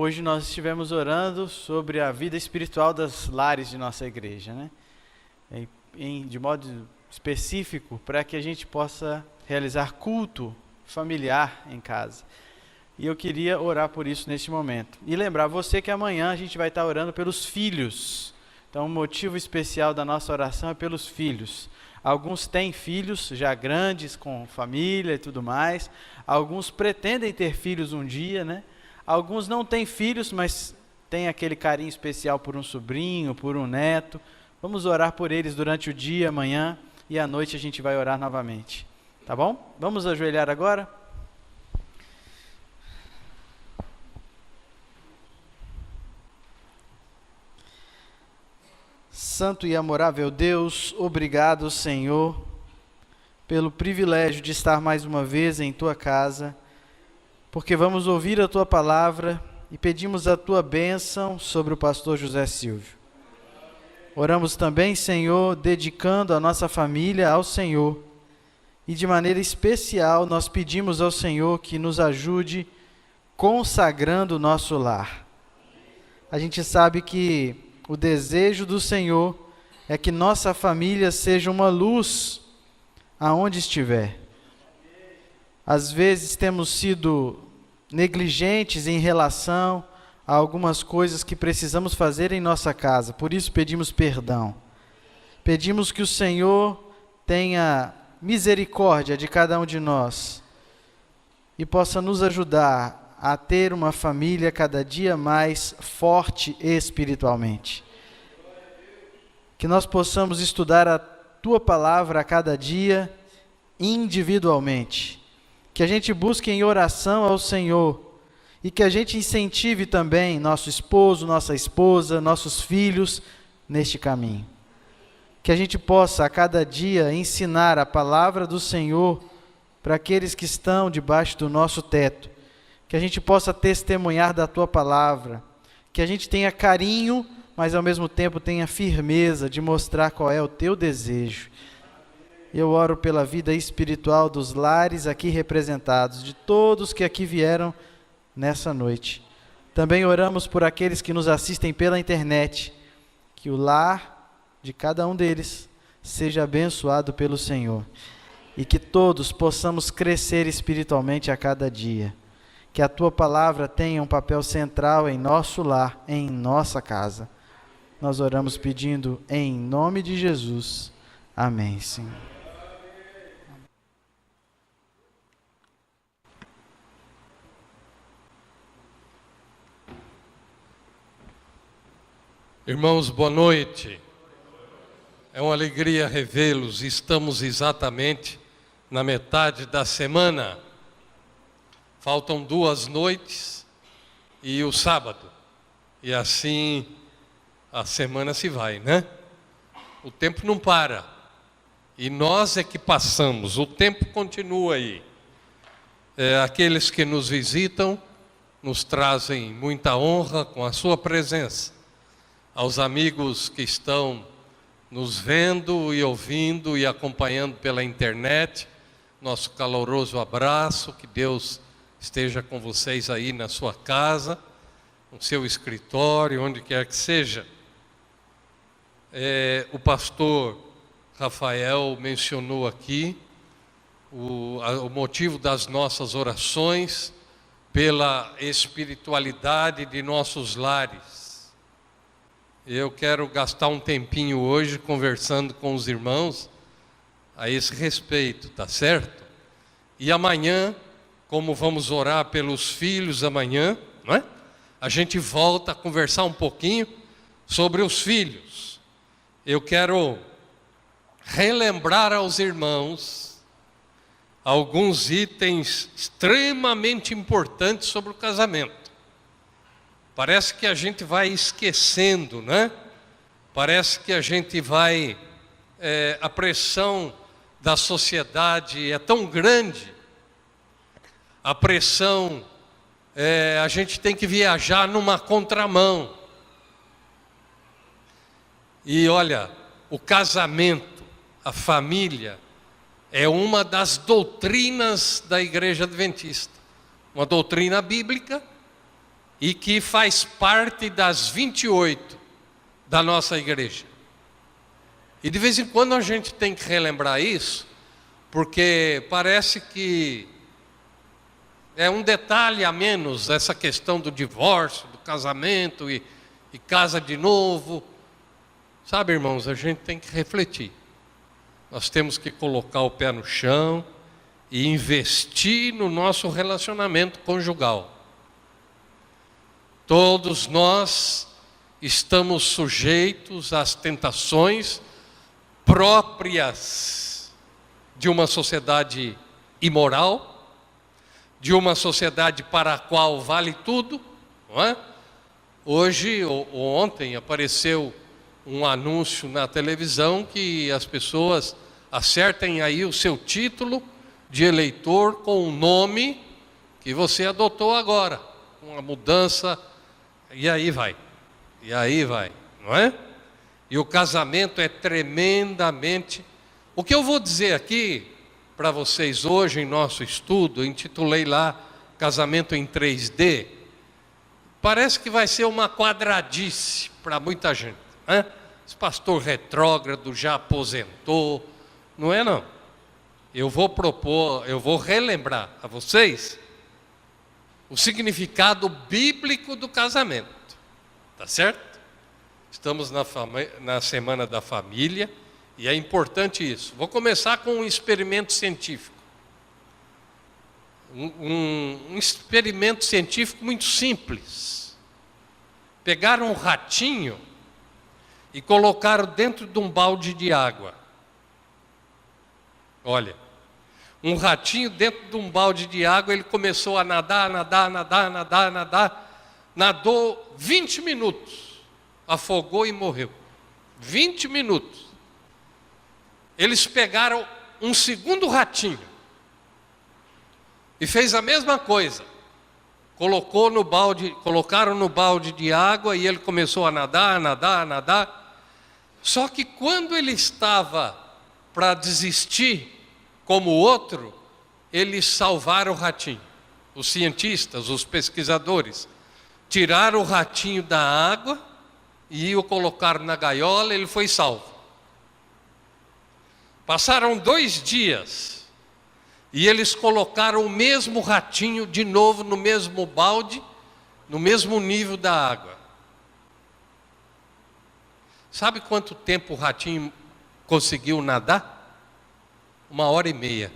Hoje nós estivemos orando sobre a vida espiritual das lares de nossa igreja, né? De modo específico, para que a gente possa realizar culto familiar em casa. E eu queria orar por isso neste momento. E lembrar você que amanhã a gente vai estar orando pelos filhos. Então, o motivo especial da nossa oração é pelos filhos. Alguns têm filhos já grandes, com família e tudo mais. Alguns pretendem ter filhos um dia, né? Alguns não têm filhos, mas têm aquele carinho especial por um sobrinho, por um neto. Vamos orar por eles durante o dia, amanhã, e à noite a gente vai orar novamente. Tá bom? Vamos ajoelhar agora? Santo e amorável Deus, obrigado, Senhor, pelo privilégio de estar mais uma vez em Tua casa, porque vamos ouvir a Tua palavra e pedimos a Tua bênção sobre o pastor José Silvio. Oramos também, Senhor, dedicando a nossa família ao Senhor, e de maneira especial nós pedimos ao Senhor que nos ajude consagrando o nosso lar. A gente sabe que o desejo do Senhor é que nossa família seja uma luz aonde estiver. Às vezes temos sido negligentes em relação a algumas coisas que precisamos fazer em nossa casa, por isso pedimos perdão. Pedimos que o Senhor tenha misericórdia de cada um de nós e possa nos ajudar a ter uma família cada dia mais forte espiritualmente. Que nós possamos estudar a Tua palavra a cada dia, individualmente. Que a gente busque em oração ao Senhor e que a gente incentive também nosso esposo, nossa esposa, nossos filhos neste caminho. Que a gente possa a cada dia ensinar a palavra do Senhor para aqueles que estão debaixo do nosso teto. Que a gente possa testemunhar da Tua palavra, que a gente tenha carinho, mas ao mesmo tempo tenha firmeza de mostrar qual é o Teu desejo. Eu oro pela vida espiritual dos lares aqui representados, de todos que aqui vieram nessa noite. Também oramos por aqueles que nos assistem pela internet, que o lar de cada um deles seja abençoado pelo Senhor e que todos possamos crescer espiritualmente a cada dia. Que a Tua palavra tenha um papel central em nosso lar, em nossa casa. Nós oramos pedindo em nome de Jesus. Amém, Senhor. Irmãos, boa noite. É uma alegria revê-los. Estamos exatamente na metade da semana. Faltam 2 noites e o sábado. E assim a semana se vai, né? O tempo não para. E nós é que passamos. O tempo continua aí. Aqueles que nos visitam nos trazem muita honra com a sua presença. Aos amigos que estão nos vendo e ouvindo e acompanhando pela internet, nosso caloroso abraço. Que Deus esteja com vocês aí na sua casa, no seu escritório, onde quer que seja. O pastor Rafael mencionou aqui o motivo das nossas orações pela espiritualidade de nossos lares. Eu quero gastar um tempinho hoje conversando com os irmãos a esse respeito, tá certo? E amanhã, como vamos orar pelos filhos amanhã, não é? A gente volta a conversar um pouquinho sobre os filhos. Eu quero relembrar aos irmãos alguns itens extremamente importantes sobre o casamento. Parece que a gente vai esquecendo, né? Parece que a gente vai... a pressão da sociedade é tão grande. A pressão... a gente tem que viajar numa contramão. E olha, o casamento, a família, é uma das doutrinas da Igreja Adventista. Uma doutrina bíblica, e que faz parte das 28 da nossa igreja. E de vez em quando a gente tem que relembrar isso, porque parece que é um detalhe a menos essa questão do divórcio, do casamento e casa de novo. Sabe, irmãos, a gente tem que refletir. Nós temos que colocar o pé no chão e investir no nosso relacionamento conjugal. Todos nós estamos sujeitos às tentações próprias de uma sociedade imoral, de uma sociedade para a qual vale tudo, não é? Hoje ou ontem apareceu um anúncio na televisão que as pessoas acertem aí o seu título de eleitor com o nome que você adotou agora, uma mudança, e aí vai, não é? E o casamento é tremendamente... O que eu vou dizer aqui para vocês hoje em nosso estudo, eu intitulei lá Casamento em 3D, parece que vai ser uma quadradice para muita gente, né? Esse pastor retrógrado já aposentou, não é não. Eu vou relembrar a vocês o significado bíblico do casamento, tá certo? Estamos na Semana da Família e é importante isso. Vou começar com um experimento científico. Um experimento científico muito simples. Pegaram um ratinho e colocaram dentro de um balde de água. Olha, um ratinho dentro de um balde de água, ele começou a nadar. Nadou 20 minutos, afogou e morreu. 20 minutos. Eles pegaram um segundo ratinho e fez a mesma coisa. Colocaram no balde de água e ele começou a nadar. Só que quando ele estava para desistir, como o outro, eles salvaram o ratinho. Os cientistas, os pesquisadores, tiraram o ratinho da água e o colocaram na gaiola, ele foi salvo. Passaram 2 dias e eles colocaram o mesmo ratinho de novo no mesmo balde, no mesmo nível da água. Sabe quanto tempo o ratinho conseguiu nadar? 1h30.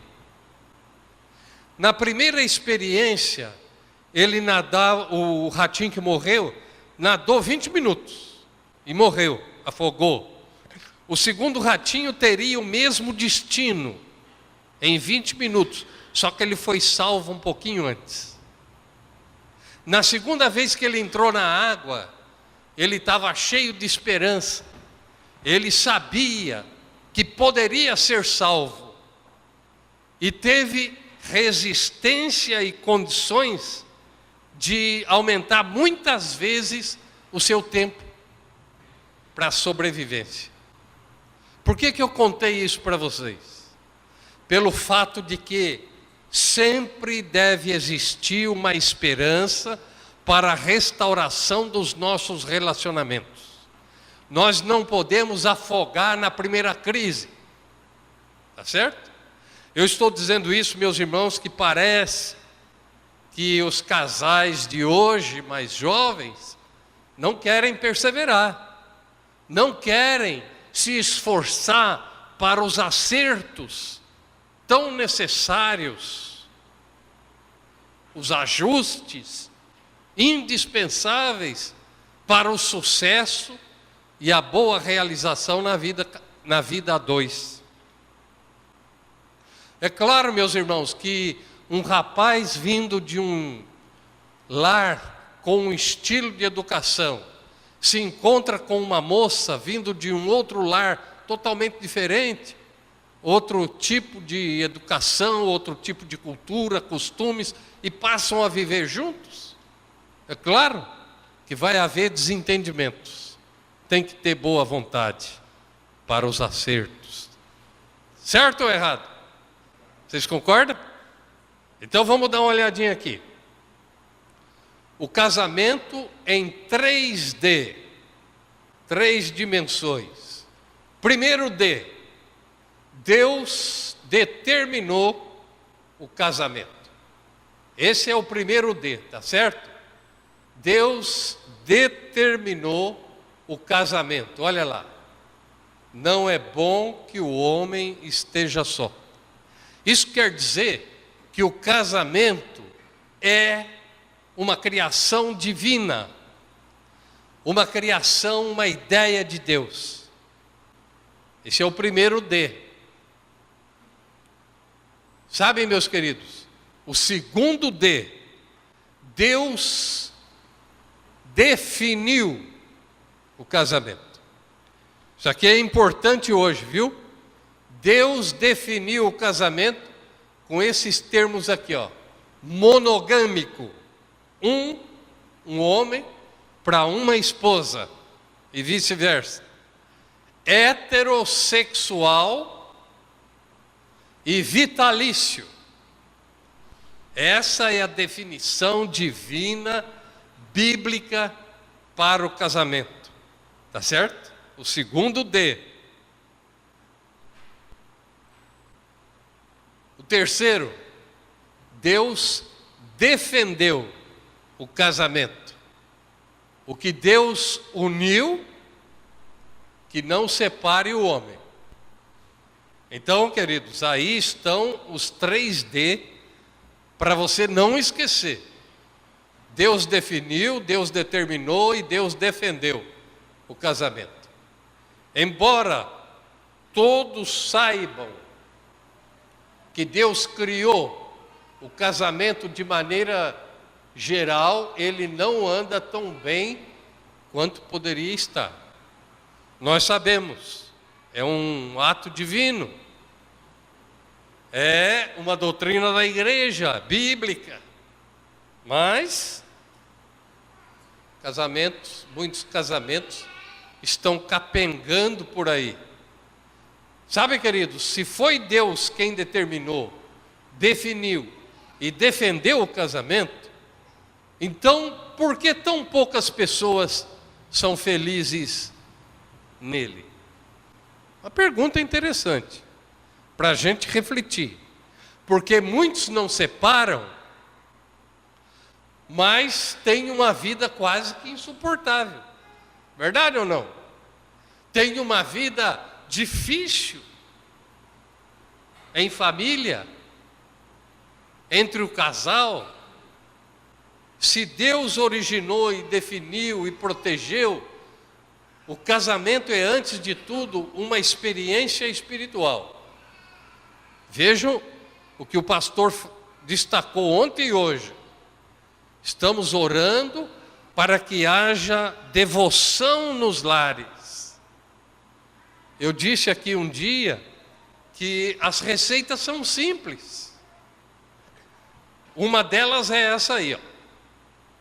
Na primeira experiência, o ratinho que morreu, nadou 20 minutos e morreu, afogou. O segundo ratinho teria o mesmo destino, em 20 minutos, só que ele foi salvo um pouquinho antes. Na segunda vez que ele entrou na água, ele estava cheio de esperança, ele sabia que poderia ser salvo, e teve resistência e condições de aumentar muitas vezes o seu tempo para a sobrevivência. Por que eu contei isso para vocês? Pelo fato de que sempre deve existir uma esperança para a restauração dos nossos relacionamentos. Nós não podemos afogar na primeira crise, tá certo? Eu estou dizendo isso, meus irmãos, que parece que os casais de hoje, mais jovens, não querem perseverar, não querem se esforçar para os acertos tão necessários, os ajustes indispensáveis para o sucesso e a boa realização na vida a dois. É claro, meus irmãos, que um rapaz vindo de um lar com um estilo de educação se encontra com uma moça vindo de um outro lar totalmente diferente, outro tipo de educação, outro tipo de cultura, costumes, e passam a viver juntos. É claro que vai haver desentendimentos. Tem que ter boa vontade para os acertos. Certo ou errado? Vocês concordam? Então vamos dar uma olhadinha aqui. o casamento em 3D, 3 dimensões. Primeiro D, Deus determinou o casamento. Esse é o primeiro D, tá certo? Deus determinou o casamento. Olha lá. Não é bom que o homem esteja só. Isso quer dizer que o casamento é uma criação divina, uma criação, uma ideia de Deus. Esse é o primeiro D. Sabem, meus queridos, o segundo D, Deus definiu o casamento. Isso aqui é importante hoje, viu? Deus definiu o casamento com esses termos aqui, ó. Monogâmico. Um homem para uma esposa e vice-versa. Heterossexual e vitalício. Essa é a definição divina, bíblica para o casamento. Tá certo? O segundo D. O terceiro, Deus defendeu o casamento. O que Deus uniu, que não separe o homem. Então, queridos, aí estão os 3D para você não esquecer. Deus definiu, Deus determinou e Deus defendeu o casamento. Embora todos saibam que Deus criou o casamento de maneira geral, ele não anda tão bem quanto poderia estar. Nós sabemos, é um ato divino, é uma doutrina da igreja bíblica, mas muitos casamentos estão capengando por aí. Sabe, queridos, se foi Deus quem determinou, definiu e defendeu o casamento, então por que tão poucas pessoas são felizes nele? Uma pergunta interessante para a gente refletir, porque muitos não separam, mas têm uma vida quase que insuportável. Verdade ou não? Tem uma vida difícil em família, entre o casal. Se Deus originou e definiu e protegeu, o casamento é, antes de tudo, uma experiência espiritual. Vejam o que o pastor destacou ontem e hoje. Estamos orando para que haja devoção nos lares. Eu disse aqui um dia que as receitas são simples. Uma delas é essa aí, ó.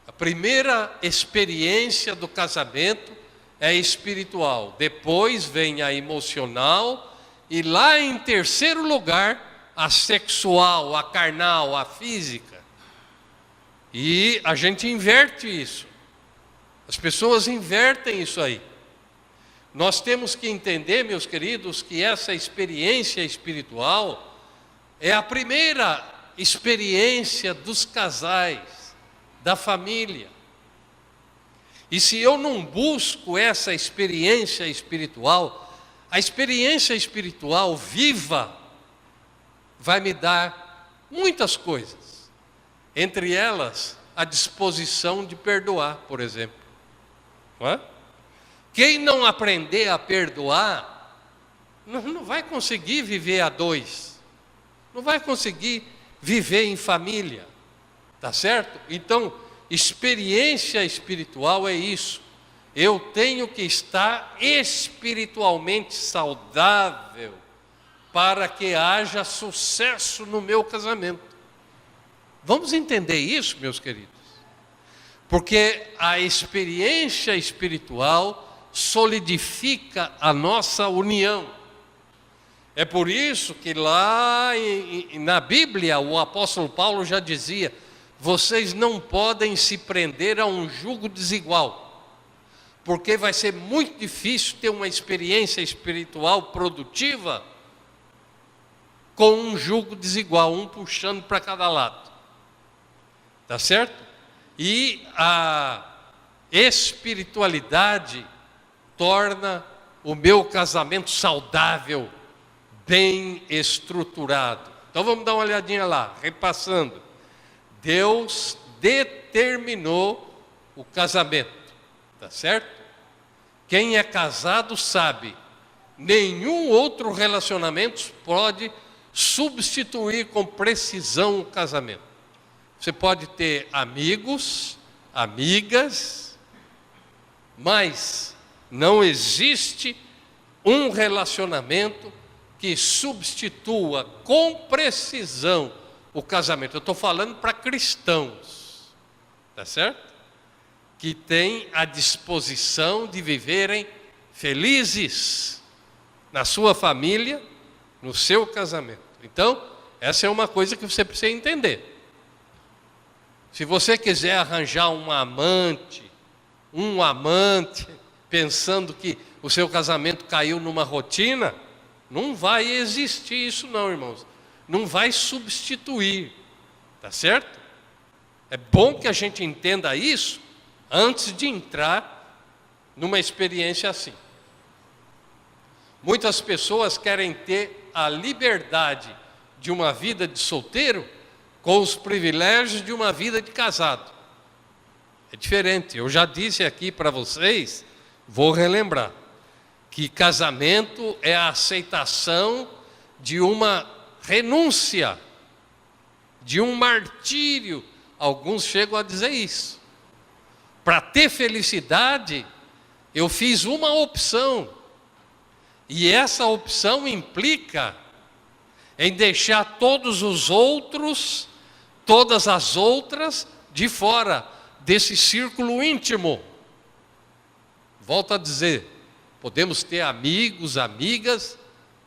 A primeira experiência do casamento é espiritual, depois vem a emocional e lá em terceiro lugar a sexual, a carnal, a física. E a gente inverte isso. As pessoas invertem isso aí. Nós temos que entender, meus queridos, que essa experiência espiritual é a primeira experiência dos casais, da família. E se eu não busco essa experiência espiritual, a experiência espiritual viva vai me dar muitas coisas. Entre elas, a disposição de perdoar, por exemplo. Não é? Quem não aprender a perdoar, não vai conseguir viver a dois. Não vai conseguir viver em família. Tá certo? Então, experiência espiritual é isso. Eu tenho que estar espiritualmente saudável para que haja sucesso no meu casamento. Vamos entender isso, meus queridos? Porque a experiência espiritual solidifica a nossa união. É por isso que lá na Bíblia o apóstolo Paulo já dizia: vocês não podem se prender a um jugo desigual, porque vai ser muito difícil ter uma experiência espiritual produtiva com um jugo desigual, um puxando para cada lado. Tá certo? E a espiritualidade torna o meu casamento saudável, bem estruturado. Então vamos dar uma olhadinha lá, repassando. Deus determinou o casamento, tá certo? Quem é casado sabe, nenhum outro relacionamento pode substituir com precisão o casamento. Você pode ter amigos, amigas, mas não existe um relacionamento que substitua com precisão o casamento. Eu estou falando para cristãos, tá certo? Que têm a disposição de viverem felizes na sua família, no seu casamento. Então, essa é uma coisa que você precisa entender. Se você quiser arranjar um amante, pensando que o seu casamento caiu numa rotina, não vai existir isso não, irmãos. Não vai substituir, tá certo? É bom que a gente entenda isso antes de entrar numa experiência assim. Muitas pessoas querem ter a liberdade de uma vida de solteiro com os privilégios de uma vida de casado. É diferente. Eu já disse aqui para vocês, vou relembrar, que casamento é a aceitação de uma renúncia, de um martírio. Alguns chegam a dizer isso. Para ter felicidade, eu fiz uma opção. E essa opção implica em deixar todos os outros, todas as outras, de fora desse círculo íntimo. Volto a dizer, podemos ter amigos, amigas,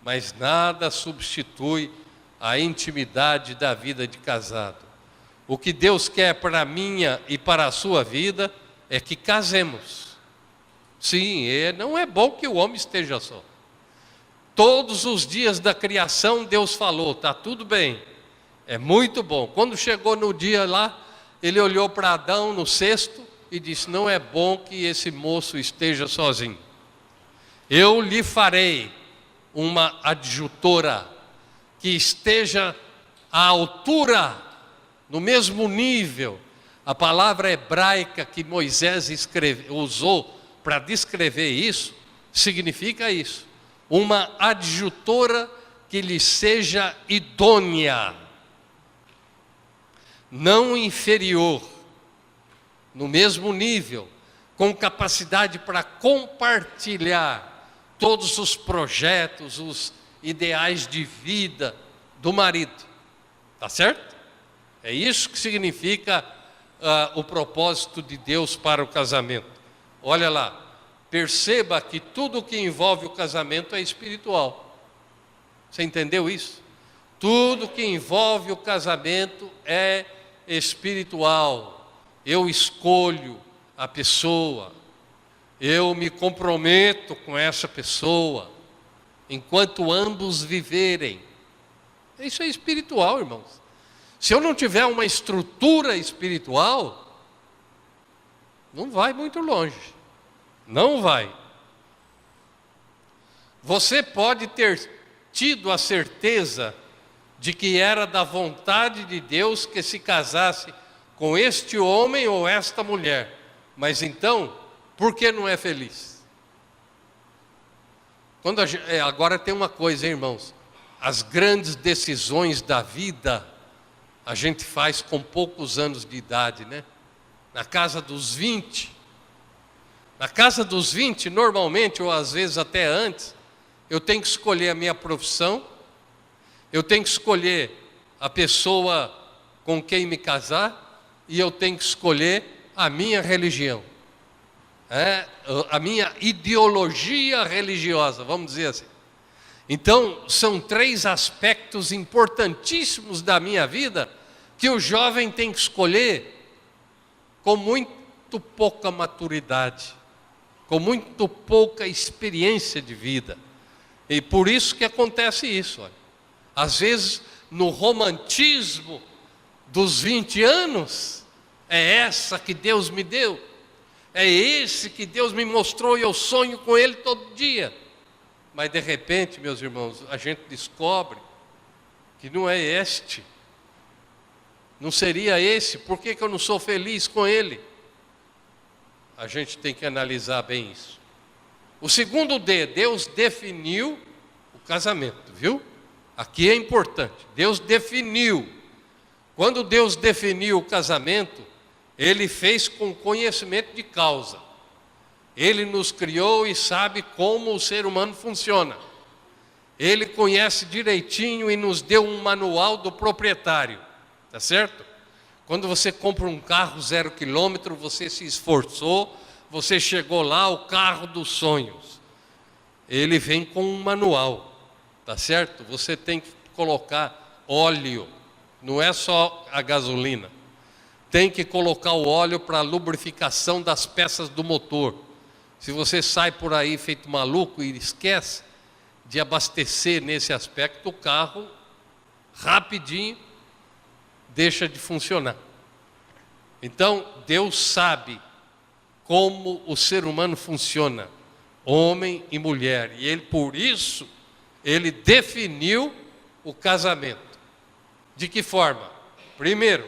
mas nada substitui a intimidade da vida de casado. O que Deus quer para a minha e para a sua vida é que casemos. Sim, não é bom que o homem esteja só. Todos os dias da criação Deus falou, está tudo bem, é muito bom. Quando chegou no dia lá, ele olhou para Adão no sexto e disse, não é bom que esse moço esteja sozinho. Eu lhe farei uma adjutora que esteja à altura, no mesmo nível. A palavra hebraica que Moisés usou para descrever isso, significa isso. Uma adjutora que lhe seja idônea, não inferior, no mesmo nível, com capacidade para compartilhar todos os projetos, os ideais de vida do marido. Tá certo? É isso que significa o propósito de Deus para o casamento. Olha lá, perceba que tudo que envolve o casamento é espiritual. Você entendeu isso? Tudo que envolve o casamento é espiritual. Eu escolho a pessoa, eu me comprometo com essa pessoa, enquanto ambos viverem. Isso é espiritual, irmãos. Se eu não tiver uma estrutura espiritual, não vai muito longe. Não vai. Você pode ter tido a certeza de que era da vontade de Deus que se casasse com este homem ou esta mulher. Mas então, por que não é feliz? Agora tem uma coisa, hein, irmãos. As grandes decisões da vida, a gente faz com poucos anos de idade, né? Na casa dos 20. Na casa dos 20, normalmente, ou às vezes até antes, eu tenho que escolher a minha profissão, eu tenho que escolher a pessoa com quem me casar, e eu tenho que escolher a minha religião. A minha ideologia religiosa, vamos dizer assim. Então, são 3 aspectos importantíssimos da minha vida que o jovem tem que escolher com muito pouca maturidade, com muito pouca experiência de vida. E por isso que acontece isso. Olha. Às vezes, no romantismo dos 20 anos, é essa que Deus me deu, é esse que Deus me mostrou e eu sonho com ele todo dia. Mas de repente, meus irmãos, a gente descobre que não é este, não seria esse. Por que eu não sou feliz com ele? A gente tem que analisar bem isso. O segundo D, Deus definiu o casamento, viu? Aqui é importante, Deus definiu. Quando Deus definiu o casamento, Ele fez com conhecimento de causa. Ele nos criou e sabe como o ser humano funciona. Ele conhece direitinho e nos deu um manual do proprietário, tá certo? Quando você compra um carro 0 quilômetro, você se esforçou, você chegou lá, o carro dos sonhos. Ele vem com um manual, tá certo? Você tem que colocar óleo, não é só a gasolina. Tem que colocar o óleo para a lubrificação das peças do motor. Se você sai por aí feito maluco e esquece de abastecer nesse aspecto, o carro rapidinho deixa de funcionar. Então, Deus sabe como o ser humano funciona, homem e mulher, e Ele, por isso, Ele definiu o casamento. De que forma? Primeiro,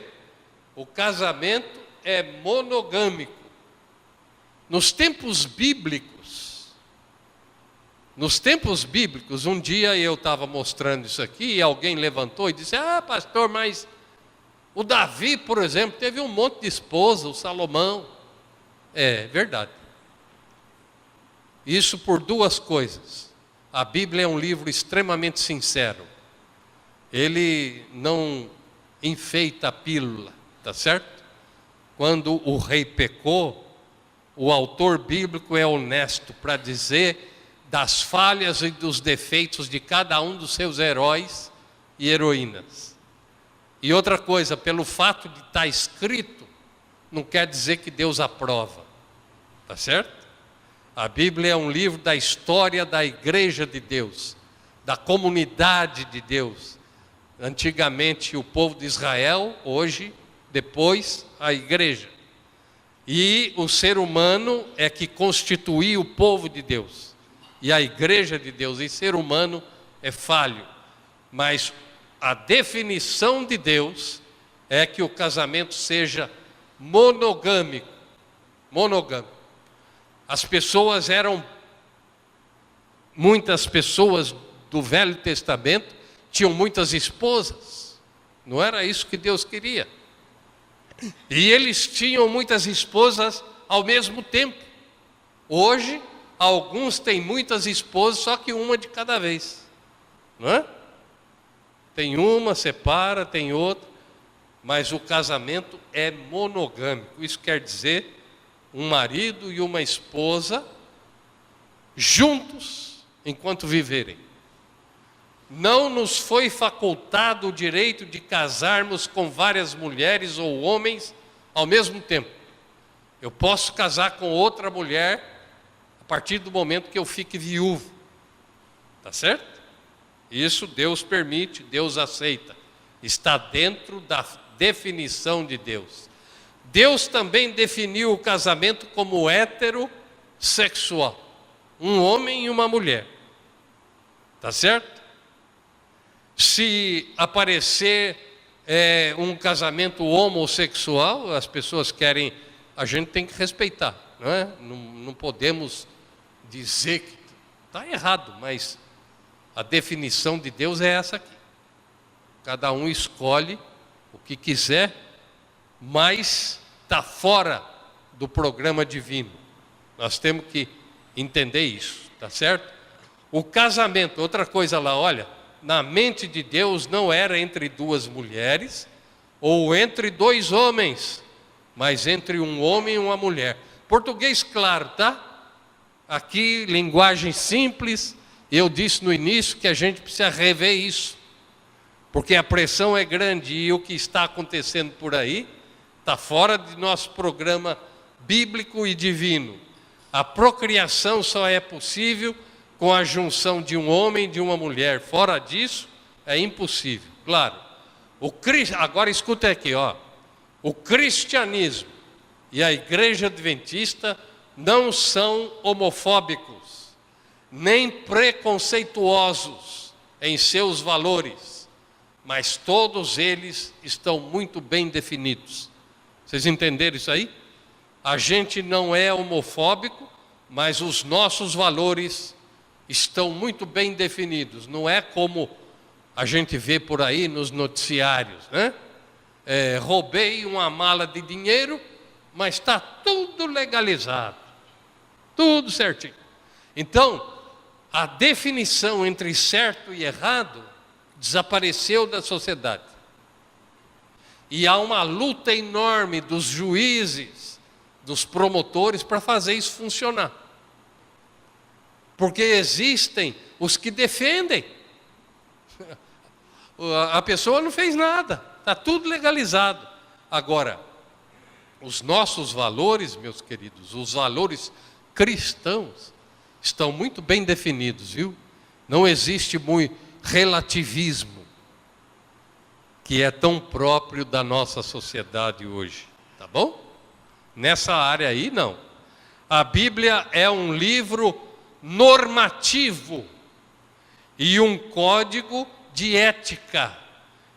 o casamento é monogâmico. Nos tempos bíblicos, um dia eu estava mostrando isso aqui e alguém levantou e disse: ah, pastor, mas o Davi, por exemplo, teve um monte de esposa, o Salomão. É verdade. Isso por duas coisas. A Bíblia é um livro extremamente sincero. Ele não enfeita a pílula, tá certo? Quando o rei pecou, o autor bíblico é honesto para dizer das falhas e dos defeitos de cada um dos seus heróis e heroínas. E outra coisa, pelo fato de estar escrito, não quer dizer que Deus aprova, tá certo? A Bíblia é um livro da história da igreja de Deus, da comunidade de Deus. Antigamente o povo de Israel, hoje, depois a igreja. E o ser humano é que constituía o povo de Deus, e a igreja de Deus, e ser humano é falho. Mas a definição de Deus é que o casamento seja monogâmico. Monogâmico. Muitas pessoas do Velho Testamento tinham muitas esposas. Não era isso que Deus queria. E eles tinham muitas esposas ao mesmo tempo. Hoje, alguns têm muitas esposas, só que uma de cada vez. Não é? Tem uma, separa, tem outra. Mas o casamento é monogâmico. Isso quer dizer um marido e uma esposa juntos enquanto viverem. Não nos foi facultado o direito de casarmos com várias mulheres ou homens ao mesmo tempo. Eu posso casar com outra mulher a partir do momento que eu fique viúvo. Tá certo? Isso Deus permite, Deus aceita. Está dentro da definição de Deus. Deus também definiu o casamento como heterossexual. Um homem e uma mulher. Tá certo? Se aparecer um casamento homossexual, as pessoas querem, a gente tem que respeitar, não é? Não podemos dizer que está errado, mas a definição de Deus é essa aqui. Cada um escolhe o que quiser, mas está fora do programa divino. Nós temos que entender isso, tá certo? O casamento, outra coisa lá, olha, na mente de Deus não era entre duas mulheres ou entre dois homens, mas entre um homem e uma mulher. Português claro, tá? Aqui, linguagem simples. Eu disse no início que a gente precisa rever isso. porque a pressão é grande e o que está acontecendo por aí está fora de nosso programa bíblico e divino. A procriação só é possível com a junção de um homem e de uma mulher. Fora disso, é impossível. Claro. Agora escuta aqui, ó. O cristianismo e a igreja adventista não são homofóbicos, nem preconceituosos em seus valores, mas todos eles estão muito bem definidos. Vocês entenderam isso aí? A gente não é homofóbico, mas os nossos valores estão muito bem definidos. Não é como a gente vê por aí nos noticiários, né? Roubei uma mala de dinheiro, mas está tudo legalizado, tudo certinho. Então, a definição entre certo e errado desapareceu da sociedade. E há uma luta enorme dos juízes, dos promotores para fazer isso funcionar. Porque existem os que defendem. A pessoa não fez nada, está tudo legalizado. Agora, os nossos valores, meus queridos, os valores cristãos, estão muito bem definidos, viu? Não existe muito relativismo, que é tão próprio da nossa sociedade hoje, tá bom? Nessa área aí, não. A Bíblia é um livro normativo e um código de ética.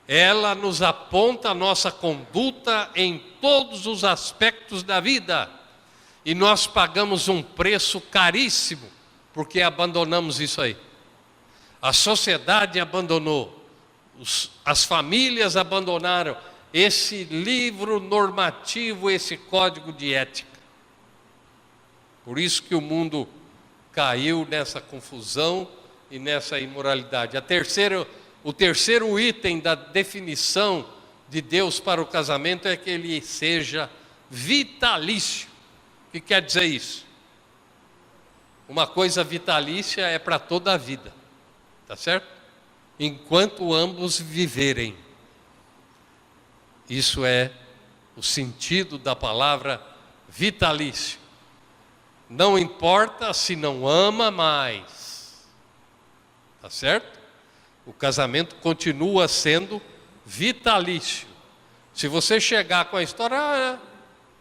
Ela nos aponta a nossa conduta em todos os aspectos da vida. E nós pagamos um preço caríssimo, porque abandonamos isso aí. A sociedade abandonou. As famílias abandonaram esse livro normativo, esse código de ética. Por isso que o mundo caiu nessa confusão e nessa imoralidade. O terceiro item da definição de Deus para o casamento é que ele seja vitalício. O que quer dizer isso? Uma coisa vitalícia é para toda a vida, tá certo? Enquanto ambos viverem. Isso é o sentido da palavra vitalício. Não importa se não ama mais, tá certo? O casamento continua sendo vitalício. Se você chegar com a história,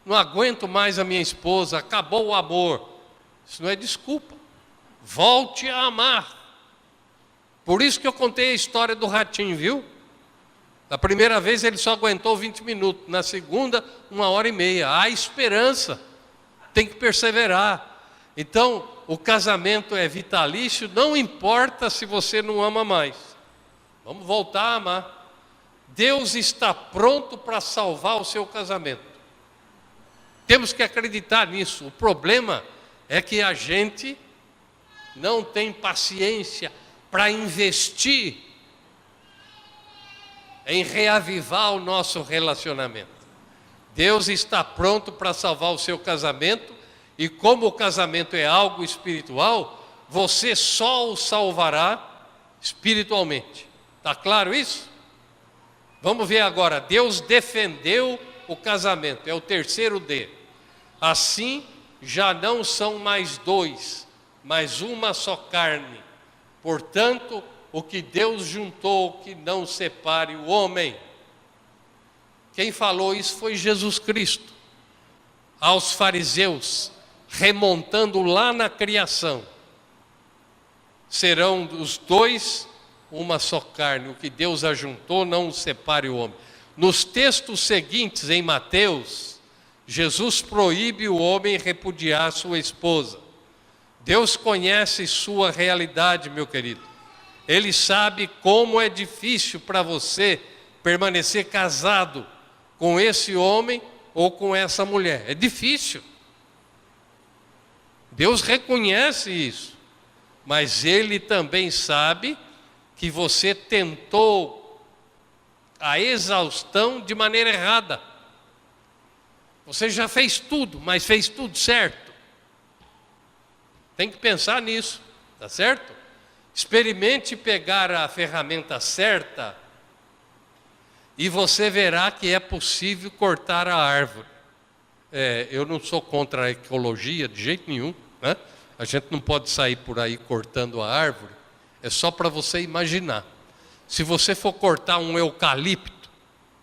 não aguento mais a minha esposa, acabou o amor, isso não é desculpa. Volte a amar. Por isso que eu contei a história do ratinho, viu? Da primeira vez ele só aguentou 20 minutos, na segunda, 1h30. Há esperança, tem que perseverar. Então, o casamento é vitalício, não importa se você não ama mais. Vamos voltar a amar. Deus está pronto para salvar o seu casamento. Temos que acreditar nisso. O problema é que a gente não tem paciência para investir em reavivar o nosso relacionamento. Deus está pronto para salvar o seu casamento, e como o casamento é algo espiritual, você só o salvará espiritualmente. Está claro isso? Vamos ver agora. Deus defendeu o casamento, é o terceiro D. Assim, já não são mais dois, mas uma só carne. Portanto, o que Deus juntou, que não separe o homem. Quem falou isso foi Jesus Cristo. Aos fariseus, remontando lá na criação. Serão os dois uma só carne. O que Deus ajuntou, não separe o homem. Nos textos seguintes, em Mateus, Jesus proíbe o homem repudiar sua esposa. Deus conhece sua realidade, meu querido. Ele sabe como é difícil para você permanecer casado com esse homem ou com essa mulher. É difícil. Deus reconhece isso. Mas Ele também sabe que você tentou a exaustão de maneira errada. Você já fez tudo, mas fez tudo certo. Tem que pensar nisso, tá certo? Experimente pegar a ferramenta certa e você verá que é possível cortar a árvore. Eu não sou contra a ecologia de jeito nenhum, né? A gente não pode sair por aí cortando a árvore, é só para você imaginar. Se você for cortar um eucalipto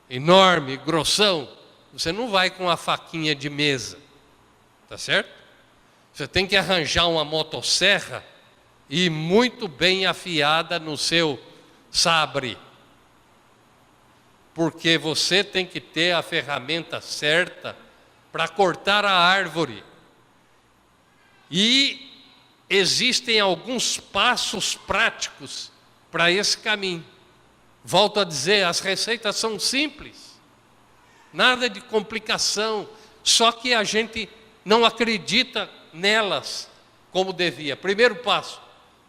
enorme, grossão, você não vai com a faquinha de mesa, tá certo? Você tem que arranjar uma motosserra e muito bem afiada no seu sabre, porque você tem que ter a ferramenta certa para cortar a árvore. E existem alguns passos práticos para esse caminho. Volto a dizer, as receitas são simples, nada de complicação, só que a gente não acredita nelas como devia. Primeiro passo: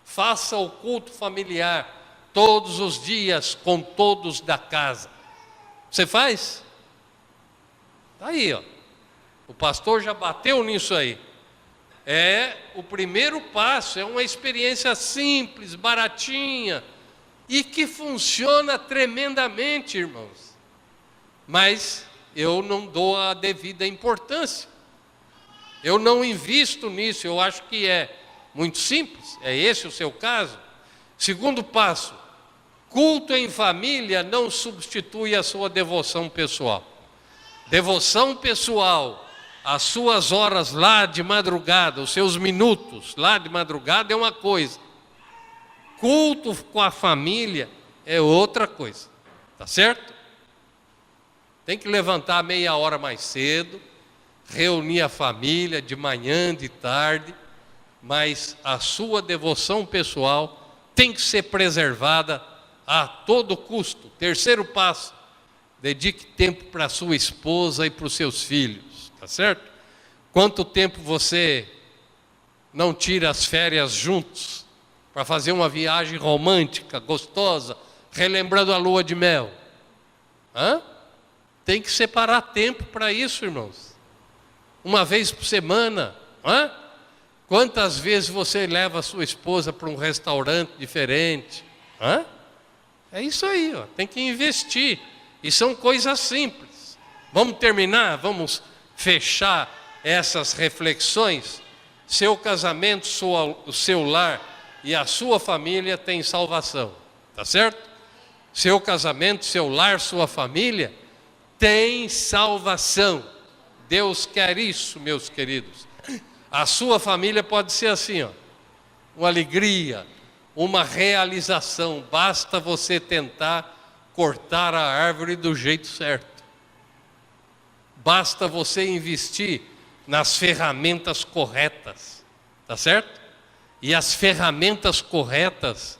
faça o culto familiar todos os dias com todos da casa. Você faz? Está aí, ó. O pastor já bateu nisso aí. O primeiro passo, é uma experiência simples, baratinha, e que funciona tremendamente, irmãos. Mas eu não dou a devida importância. Eu não invisto nisso, eu acho que é muito simples. É esse o seu caso? Segundo passo: culto em família não substitui a sua devoção pessoal. Devoção pessoal, as suas horas lá de madrugada, os seus minutos lá de madrugada é uma coisa. Culto com a família é outra coisa, tá certo? Tem que levantar meia hora mais cedo, reunir a família de manhã, de tarde, mas a sua devoção pessoal tem que ser preservada a todo custo. Terceiro passo: dedique tempo para a sua esposa e para os seus filhos, tá certo? Quanto tempo você não tira as férias juntos para fazer uma viagem romântica, gostosa, relembrando a lua de mel? Tem que separar tempo para isso, irmãos. Uma vez por semana. Quantas vezes você leva a sua esposa para um restaurante diferente? É isso aí, ó. Tem que investir. E são coisas simples. Vamos terminar? Vamos fechar essas reflexões? Seu casamento, o seu lar e a sua família têm salvação, tá certo? Seu casamento, seu lar, sua família tem salvação. Deus quer isso, meus queridos. A sua família pode ser assim, ó, uma alegria, uma realização. Basta você tentar cortar a árvore do jeito certo. Basta você investir nas ferramentas corretas, tá certo? E as ferramentas corretas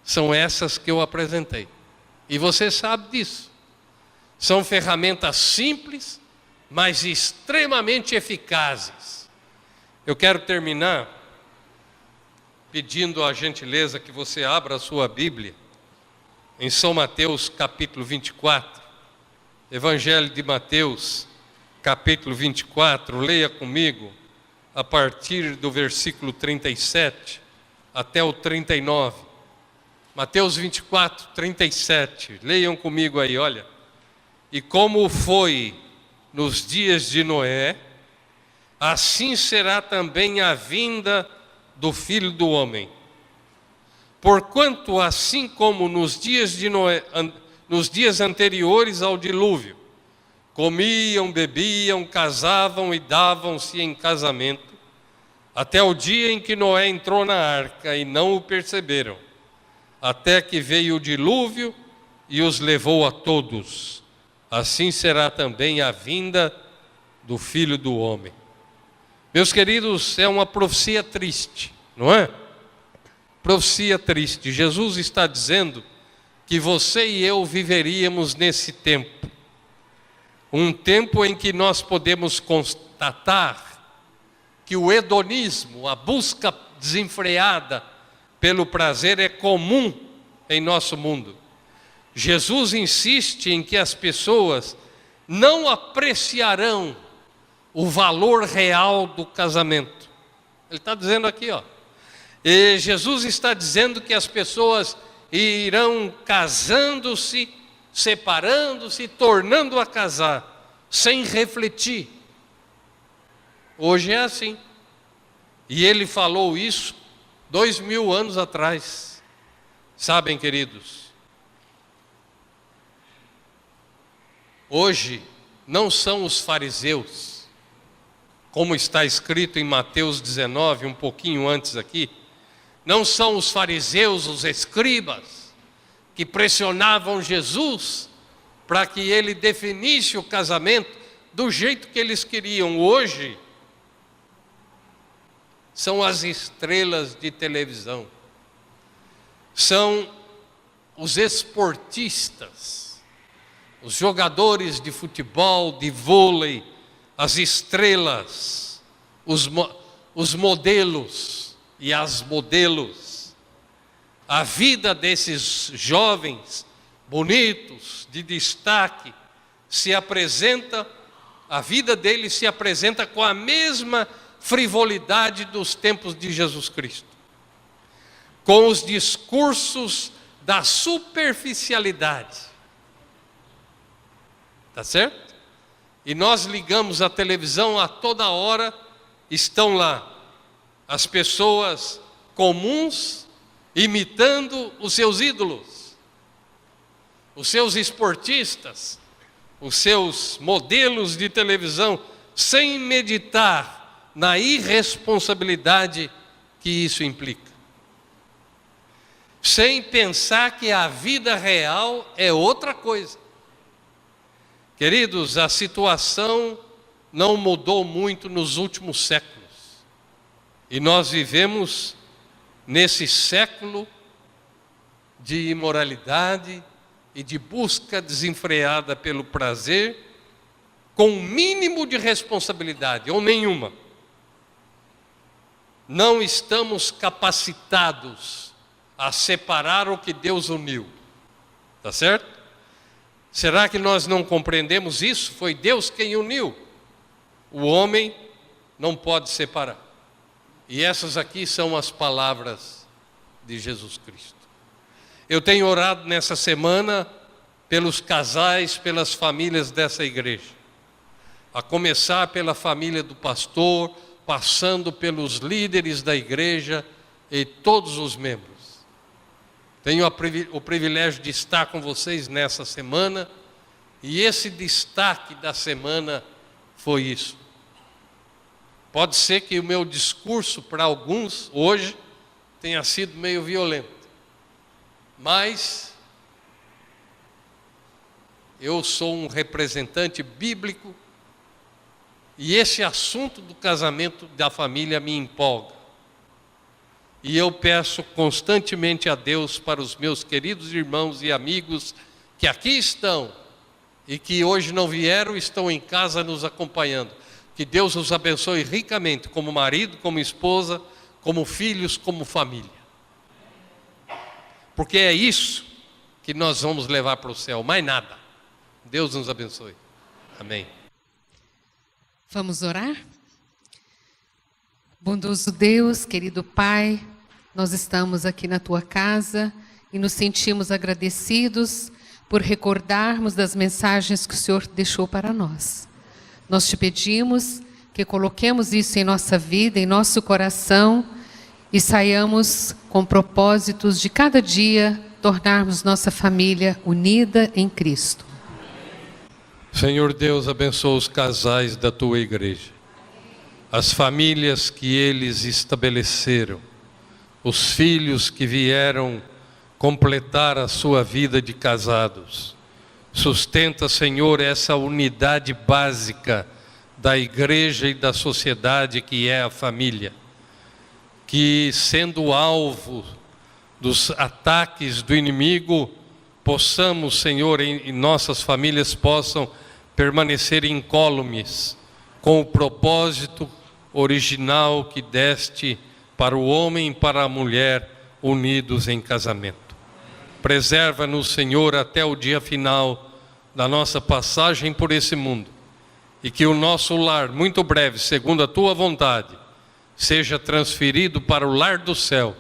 são essas que eu apresentei. E você sabe disso. São ferramentas simples, mas extremamente eficazes. Eu quero terminar pedindo a gentileza que você abra a sua Bíblia em São Mateus capítulo 24, Evangelho de Mateus capítulo 24, leia comigo a partir do versículo 37 até o 39. Mateus 24, 37, leiam comigo aí, olha. E como foi nos dias de Noé, assim será também a vinda do Filho do Homem. Porquanto assim como nos dias de Noé, nos dias anteriores ao dilúvio, comiam, bebiam, casavam e davam-se em casamento, até o dia em que Noé entrou na arca e não o perceberam, até que veio o dilúvio e os levou a todos. Assim será também a vinda do Filho do Homem. Meus queridos, é uma profecia triste, não é? Profecia triste. Jesus está dizendo que você e eu viveríamos nesse tempo. Um tempo em que nós podemos constatar que o hedonismo, a busca desenfreada pelo prazer é comum em nosso mundo. Jesus insiste em que as pessoas não apreciarão o valor real do casamento. Ele está dizendo aqui, ó. E Jesus está dizendo que as pessoas irão casando-se separando-se, tornando a casar, sem refletir. Hoje é assim. E ele falou isso 2000 anos atrás. Sabem, queridos, hoje não são os fariseus, como está escrito em Mateus 19, um pouquinho antes aqui, não são os fariseus, os escribas, que pressionavam Jesus para que ele definisse o casamento do jeito que eles queriam. Hoje, são as estrelas de televisão, são os esportistas, os jogadores de futebol, de vôlei, as estrelas, os modelos e as modelos. A vida desses jovens bonitos, de destaque, a vida deles se apresenta com a mesma frivolidade dos tempos de Jesus Cristo, com os discursos da superficialidade. Tá certo? E nós ligamos a televisão, a toda hora estão lá as pessoas comuns imitando os seus ídolos, os seus esportistas, os seus modelos de televisão, sem meditar na irresponsabilidade que isso implica, sem pensar que a vida real é outra coisa. Queridos, a situação não mudou muito nos últimos séculos. E nós vivemos nesse século de imoralidade e de busca desenfreada pelo prazer, com um mínimo de responsabilidade, ou nenhuma. Não estamos capacitados a separar o que Deus uniu. Tá certo? Será que nós não compreendemos isso? Foi Deus quem uniu. O homem não pode separar. E essas aqui são as palavras de Jesus Cristo. Eu tenho orado nessa semana pelos casais, pelas famílias dessa igreja. A começar pela família do pastor, passando pelos líderes da igreja e todos os membros. Tenho o privilégio de estar com vocês nessa semana, e esse destaque da semana foi isso. Pode ser que o meu discurso para alguns hoje tenha sido meio violento, mas eu sou um representante bíblico e esse assunto do casamento da família me empolga. E eu peço constantemente a Deus para os meus queridos irmãos e amigos que aqui estão e que hoje não vieram, estão em casa nos acompanhando. Que Deus os abençoe ricamente, como marido, como esposa, como filhos, como família. Porque é isso que nós vamos levar para o céu, mais nada. Deus nos abençoe. Amém. Vamos orar? Bondoso Deus, querido Pai, nós estamos aqui na Tua casa e nos sentimos agradecidos por recordarmos das mensagens que o Senhor deixou para nós. Nós te pedimos que coloquemos isso em nossa vida, em nosso coração e saiamos com propósitos de cada dia tornarmos nossa família unida em Cristo. Senhor Deus, abençoa os casais da Tua igreja, as famílias que eles estabeleceram, os filhos que vieram completar a sua vida de casados. Sustenta, Senhor, essa unidade básica da igreja e da sociedade que é a família. Que, sendo alvo dos ataques do inimigo, possamos, Senhor, em nossas famílias possam permanecer incólumes com o propósito original que deste para o homem e para a mulher unidos em casamento. Preserva-nos, Senhor, até o dia final da nossa passagem por esse mundo e que o nosso lar, muito breve, segundo a Tua vontade, seja transferido para o lar do céu,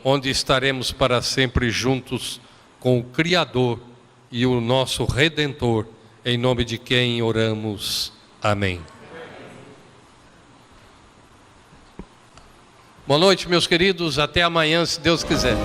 onde estaremos para sempre juntos com o Criador e o nosso Redentor, em nome de quem oramos. Amém. Boa noite, meus queridos. Até amanhã, se Deus quiser.